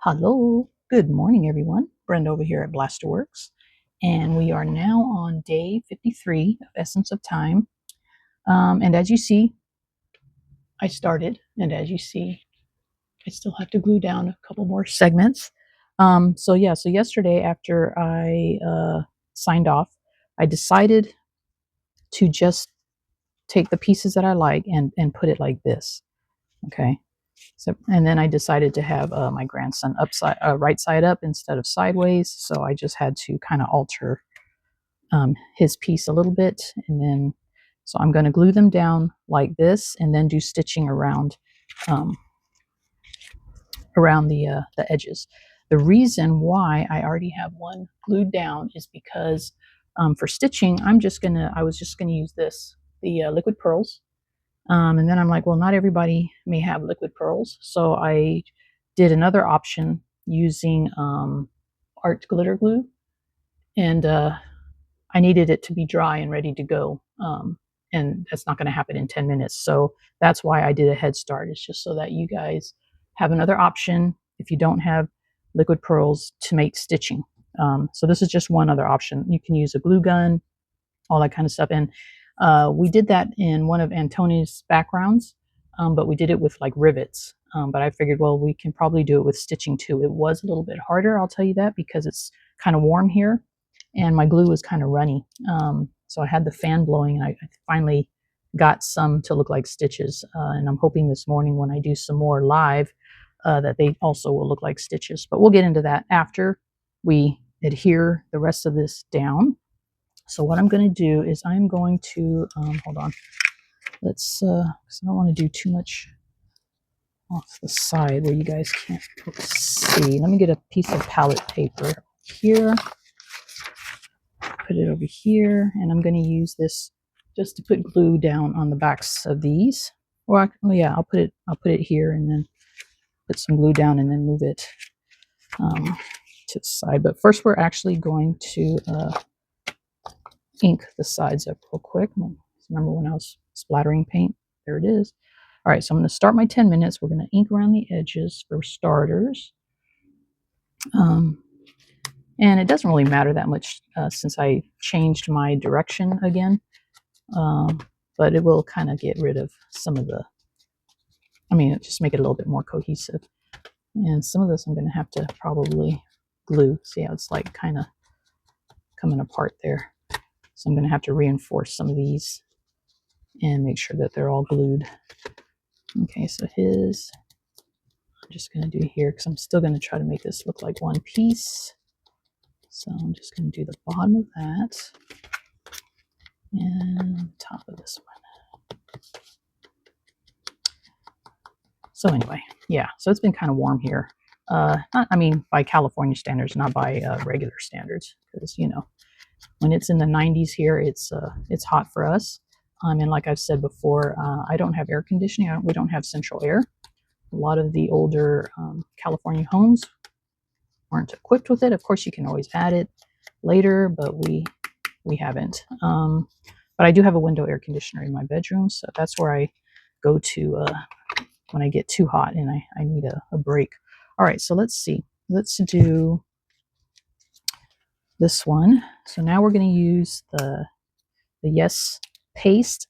Hello, good morning, everyone. Brenda over here at Blasterworks, and we are now on day 53 of Essence of Time. And as you see, I started, and as you see, I still have to glue down a couple more segments. So yesterday after I signed off, I decided to just take the pieces that I like and put it like this. Okay. So, and then I decided to have my grandson right side up instead of sideways. So I just had to kind of alter his piece a little bit. And then, so I'm going to glue them down like this and then do stitching around um, the edges. The reason why I already have one glued down is because for stitching, I was just gonna use the liquid pearls. And then I'm like, well, not everybody may have liquid pearls. So I did another option using art glitter glue. And I needed it to be dry and ready to go. And that's not going to happen in 10 minutes. So that's why I did a head start. It's just so that you guys have another option if you don't have liquid pearls to make stitching. So this is just one other option. You can use a glue gun, all that kind of stuff. And we did that in one of Antoni's backgrounds, but we did it with like rivets. But I figured, well, we can probably do it with stitching too. It was a little bit harder, I'll tell you that, because it's kind of warm here and my glue was kind of runny. So I had the fan blowing and I finally got some to look like stitches. And I'm hoping this morning when I do some more live that they also will look like stitches. But we'll get into that after we adhere the rest of this down. So what I'm going to do is I'm going to, hold on, let's, because I don't want to do too much off the side where you guys can't see. Let me get a piece of palette paper here, put it over here, and I'm going to use this just to put glue down on the backs of these. Well, yeah, I'll put it here and then put some glue down and then move it to the side. But first we're actually going to ink the sides up real quick. Remember when I was splattering paint? There it is. All right, so I'm going to start my 10 minutes. We're going to ink around the edges for starters. And it doesn't really matter that much since I changed my direction again. But it will kind of get rid of some of the, just make it a little bit more cohesive. And some of this I'm going to have to probably glue. See how it's like kind of coming apart there. So I'm going to have to reinforce some of these and make sure that they're all glued. Okay, so I'm just going to do here because I'm still going to try to make this look like one piece. So I'm just going to do the bottom of that and top of this one. So anyway, yeah, so it's been kind of warm here. By California standards, not by regular standards, because when it's in the 90s here, it's hot for us. And like I've said before, I don't have air conditioning. We don't have central air. A lot of the older California homes aren't equipped with it. Of course, you can always add it later, but we haven't. But I do have a window air conditioner in my bedroom, so that's where I go to when I get too hot and I need a break. All right, so let's see. Let's do this one. So now we're going to use the Yes paste.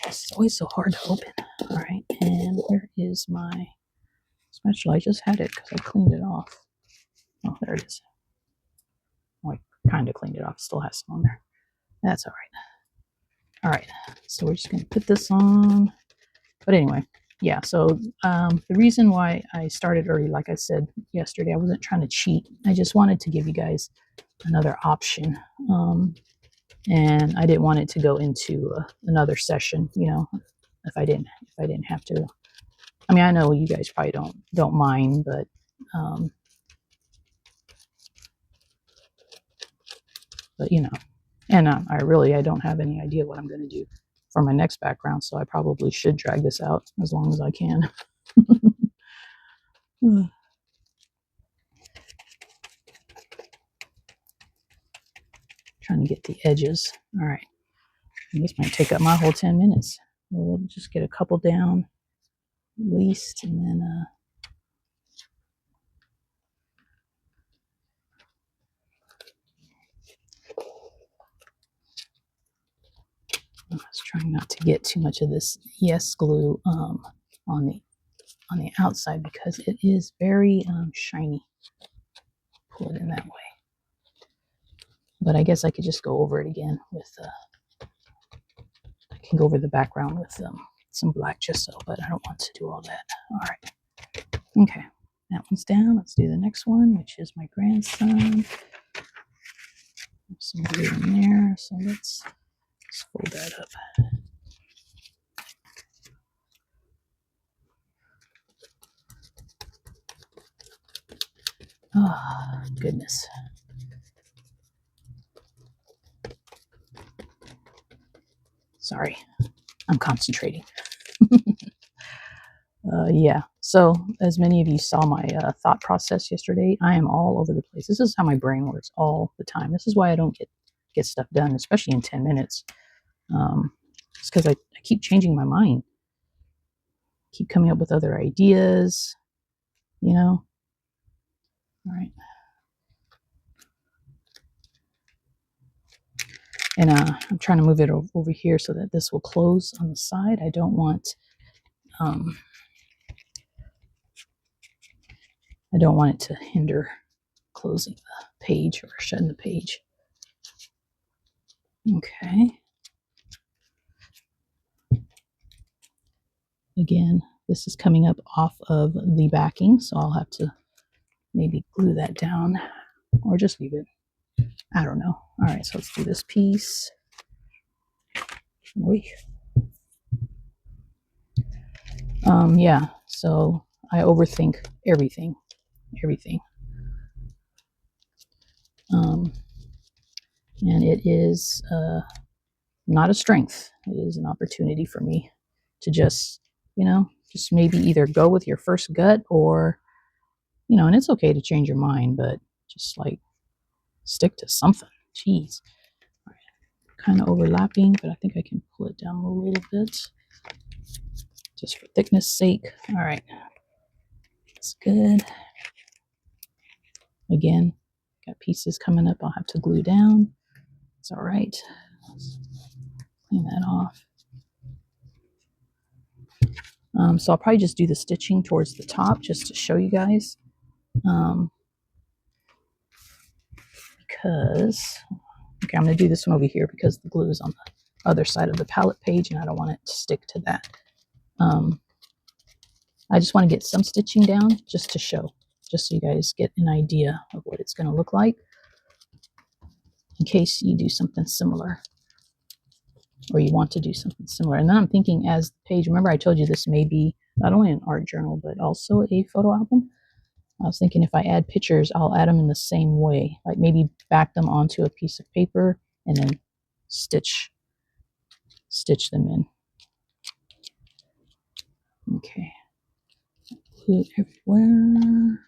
It's always so hard to open. All right, and where is my spatula? I just had it because I cleaned it off. Oh, there it is. Oh, I kind of cleaned it off. It still has some on there. That's all right. All right, so we're just going to put this on. But anyway, yeah, so the reason why I started early, like I said yesterday, I wasn't trying to cheat. I just wanted to give you guys another option. And I didn't want it to go into another session, if I didn't have to. I know you guys probably don't mind, but and I don't have any idea what I'm going to do for my next background, so I probably should drag this out as long as I can. Trying to get the edges. All right. And this might take up my whole 10 minutes. We'll just get a couple down at least, and then to get too much of this Yes glue on the outside because it is very shiny. Pull it in that way. But I guess I could just go over it again with, I can go over the background with some black gesso, but I don't want to do all that. All right. Okay, that one's down. Let's do the next one, which is my grandson. There's some glue in there, so let's fold that up. Oh, goodness. Sorry, I'm concentrating. Yeah, so as many of you saw my thought process yesterday, I am all over the place. This is how my brain works all the time. This is why I don't get stuff done, especially in 10 minutes. It's because I keep changing my mind, keep coming up with other ideas, you know. All right. And I'm trying to move it over here so that this will close on the side. I don't want it to hinder closing the page or shutting the page. Okay. Again, this is coming up off of the backing, so I'll have to maybe glue that down or just leave it. I don't know. All right, so let's do this piece. Yeah, so I overthink everything. And it is not a strength. It is an opportunity for me to just maybe either go with your first gut or, and it's okay to change your mind, but just like stick to something. Jeez. All right. Kind of overlapping, but I think I can pull it down a little bit just for thickness sake. All right. That's good. Again, got pieces coming up I'll have to glue down. It's all right. Let's clean that off. So I'll probably just do the stitching towards the top just to show you guys. Because, okay, I'm going to do this one over here because the glue is on the other side of the palette page and I don't want it to stick to that. I just want to get some stitching down just to show, just so you guys get an idea of what it's going to look like in case you do something similar or you want to do something similar. And then I'm thinking as the page, remember I told you this may be not only an art journal, but also a photo album. I was thinking if I add pictures, I'll add them in the same way, like maybe back them onto a piece of paper and then stitch them in. Okay. Glue everywhere.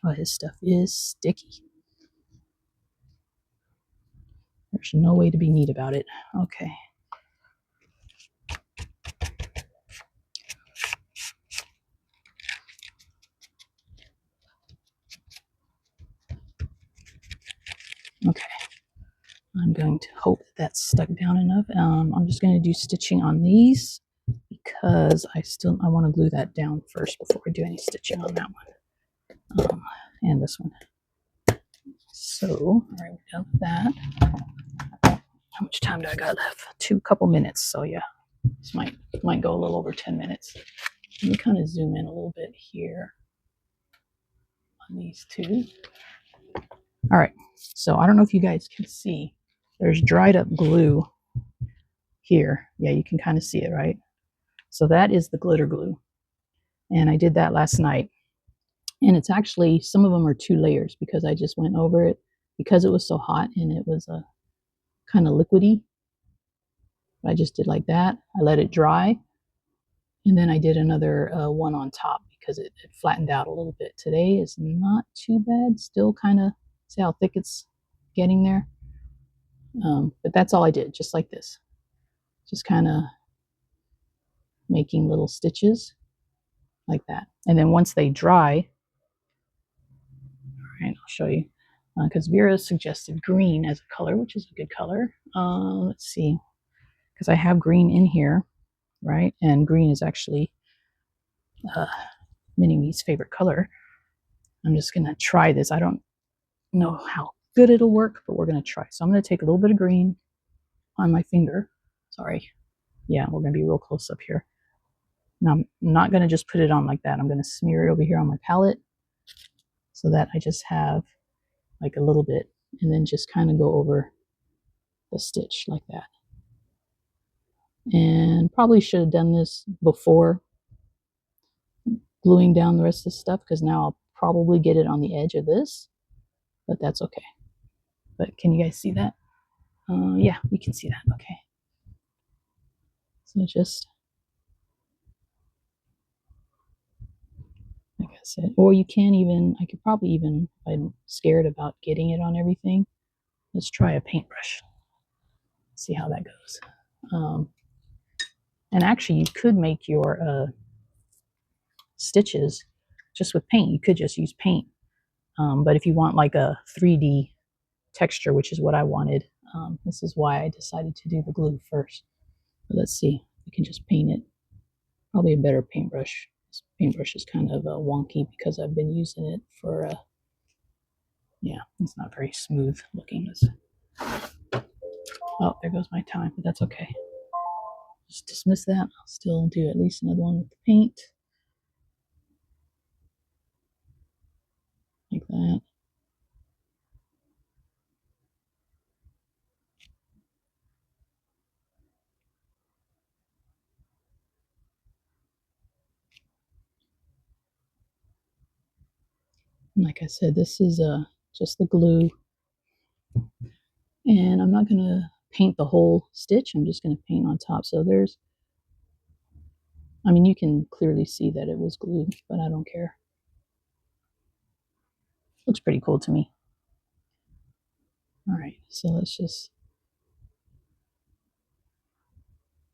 Oh, his stuff is sticky. There's no way to be neat about it. Okay. Okay. I'm going to hope that that's stuck down enough. I'm just going to do stitching on these because I want to glue that down first before I do any stitching on that one. And this one. So, all right, we got that. How much time do I got left? Couple minutes. So yeah, this might go a little over 10 minutes. Let me kind of zoom in a little bit here on these two. All right, so I don't know if you guys can see. There's dried up glue here. Yeah, you can kind of see it, right? So that is the glitter glue. And I did that last night. And it's actually, some of them are 2 layers because I just went over it because it was so hot and it was a kind of liquidy. I just did like that. I let it dry. And then I did another one on top because it flattened out a little bit. Today is not too bad. Still kind of, see how thick it's getting there? But that's all I did, just like this. Just kind of making little stitches like that. And then once they dry, all right, I'll show you. Because Vera suggested green as a color, which is a good color. Let's see. because I have green in here, right? And green is actually Mini Me's favorite color. I'm just going to try this. I don't know how good it'll work, but we're going to try. So I'm going to take a little bit of green on my finger. Sorry. Yeah, we're going to be real close up here. Now, I'm not going to just put it on like that. I'm going to smear it over here on my palette so that I just have like a little bit, and then just kind of go over the stitch like that. And probably should have done this before gluing down the rest of the stuff, because now I'll probably get it on the edge of this, but that's okay. But can you guys see that? Yeah, you can see that. Okay. So just like I said, or you can even, I could probably even, if I'm scared about getting it on everything, let's try a paintbrush. See how that goes. And actually, you could make your stitches just with paint. You could just use paint. But if you want like a 3D texture, which is what I wanted, this is why I decided to do the glue first. But let's see, we can just paint it. Probably a better paintbrush. This paintbrush is kind of wonky because I've been using it for, yeah, it's not very smooth looking. Oh, there goes my time, but that's okay. Just dismiss that. I'll still do at least another one with the paint. Like that. And like I said, this is just the glue. And I'm not going to paint the whole stitch. I'm just going to paint on top. So there's, I mean, you can clearly see that it was glued, but I don't care. Looks pretty cool to me. All right, so let's just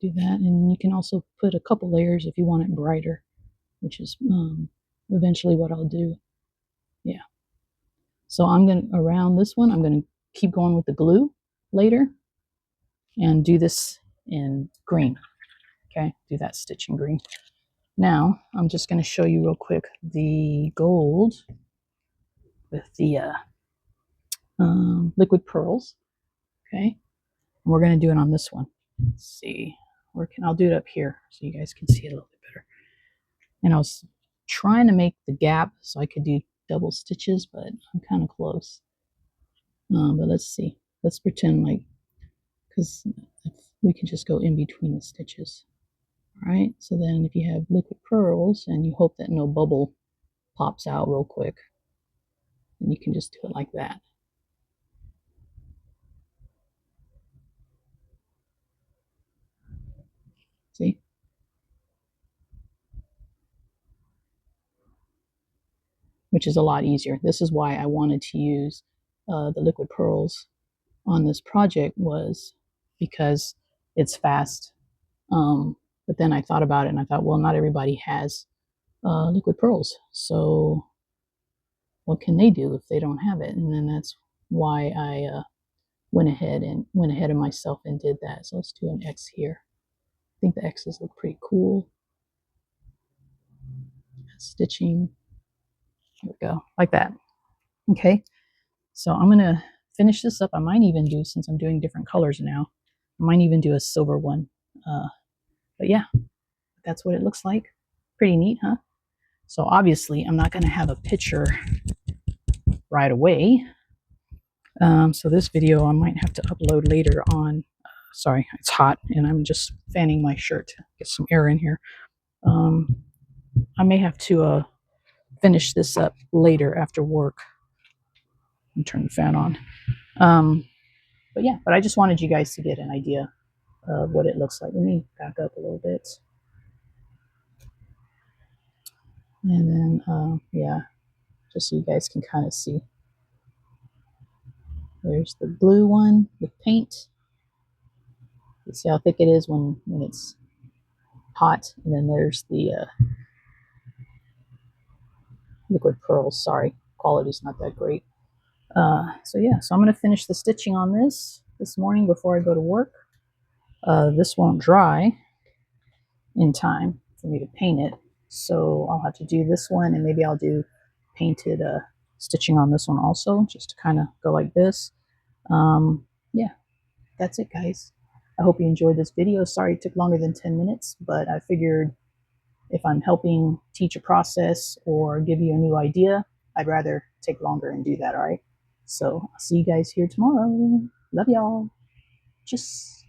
do that. And you can also put a couple layers if you want it brighter, which is eventually what I'll do. Yeah. So I'm going to, around this one, I'm going to keep going with the glue later and do this in green. Okay, do that stitch in green. Now, I'm just going to show you real quick the gold with the liquid pearls. Okay, and we're going to do it on this one. Let's see, where can I'll do it up here so you guys can see it a little bit better. And I was trying to make the gap so I could do double stitches, but I'm kind of close. But let's see. Let's pretend like, because we can just go in between the stitches. All right, so then if you have liquid pearls and you hope that no bubble pops out real quick, then you can just do it like that. See? Which is a lot easier. This is why I wanted to use the liquid pearls on this project, was because it's fast. But then I thought about it and I thought, well, not everybody has liquid pearls. So what can they do if they don't have it? And then that's why I went ahead of myself and did that. So let's do an X here. I think the X's look pretty cool. Stitching. Here we go, like that. Okay, so I'm gonna finish this up. I might even do, since I'm doing different colors now, I might even do a silver one. But yeah, that's what it looks like. Pretty neat, huh? So obviously I'm not gonna have a picture right away. So this video I might have to upload later on. Sorry, it's hot and I'm just fanning my shirt to get some air in here. I may have to finish this up later after work and turn the fan on. But yeah, but I just wanted you guys to get an idea of what it looks like. Let me back up a little bit. And then, yeah, just so you guys can kind of see. There's the blue one with paint. You see how thick it is when it's hot. And then there's the liquid pearls. Sorry, quality's not that great. So yeah, so I'm going to finish the stitching on this morning before I go to work. This won't dry in time for me to paint it, so I'll have to do this one, and maybe I'll do painted stitching on this one also, just to kind of go like this. Yeah, that's it, guys. I hope you enjoyed this video. Sorry it took longer than 10 minutes, but I figured if I'm helping teach a process or give you a new idea, I'd rather take longer and do that, all right? So I'll see you guys here tomorrow. Love y'all. Tschüss.